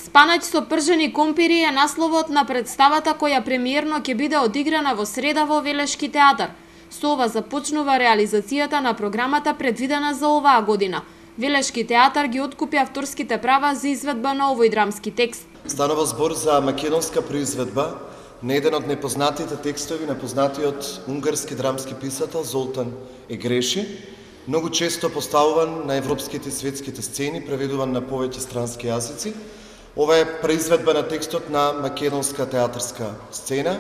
Спанач со пржени компири е насловот на представата која премиерно ќе биде одиграна во среда во Велешки театар. Со ова започнува реализацијата на програмата предвидена за оваа година. Велешки театар ги откупи авторските права за изведба на овој драмски текст. Станува збор за македонска произведба на еден од непознатите текстови на познатиот унгарски драмски писател Золтан Егреши, многу често поставуван на европските и светските сцени, преведуван на повеќе странски јазици. Ова е произведба на текстот на македонска театарска сцена.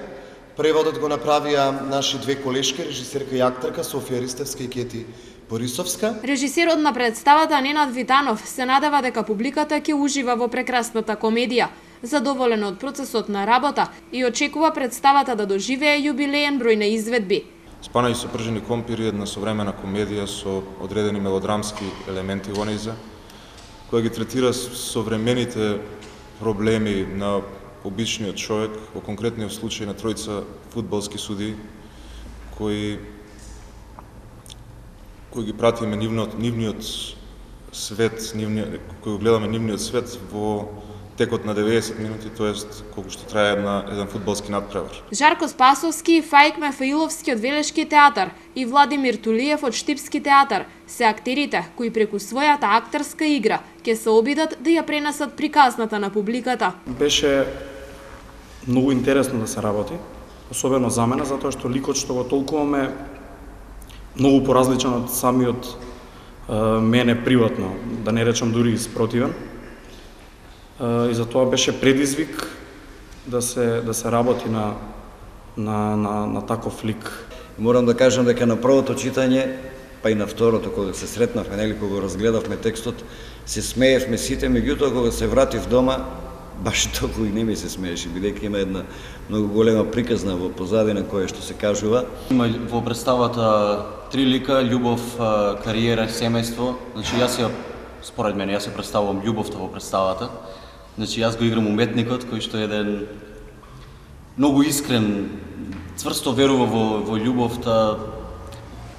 Преводот го направија наши две колешки, режисерка и актерка Софија Ристевска и Кети Борисовска. Режисерот на представата Ненад Витанов се надева дека публиката ќе ужива во прекрасната комедија. Задоволен од процесот на работа и очекува представата да доживее јубилеен број на изведби. Спанач со пржени компири е една современа комедија со одредени мелодрамски елементи во нејза, која ги третира современите проблеми на обичниот човек, во конкретниот случај на тројца фудбалски судии, кои ги пратиме нивниот свет, кој гледаме нивниот свет во текот на 90 минути, тоест колку што трае еден фудбалски надпревар. Жарко Спасовски и Фаик Мефаиловски од Велешки театар и Владимир Тулиев од Штипски театар се актерите кои преку својата актерска игра ќе се обидат да ја пренесат приказната на публиката. Беше многу интересно да се работи, особено за мене, затоа што ликот што го толкуваме многу поразличен од самиот мене приватно, да не речам дури спротивен. И затоа беше предизвик да се работи на таков лик. Морам да кажам дека на првото читање, па и на второто, кога се сретнавме, нели, кога разгледавме текстот, се смеевме сите, меѓутоа кога се вратив дома, баш толку и не ми се смееше, бидејќи има една многу голема приказна во позадина која што се кажува. Има во представата три лика: љубов, кариера, семејство. Значи според мене, јас ја представувам љубовта во представата. Значи јас го играм уметникот кој што е еден многу искрен, цврсто верува во љубовта.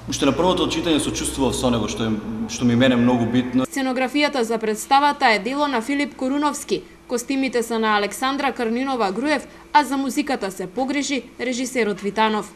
Уште на првото читање се чувствував со него, што ми мене многу битно. Сценографијата за представата е дело на Филип Коруновски, костимите се на Александра Карнинова Груев, а за музиката се погрижи режисерот Витанов.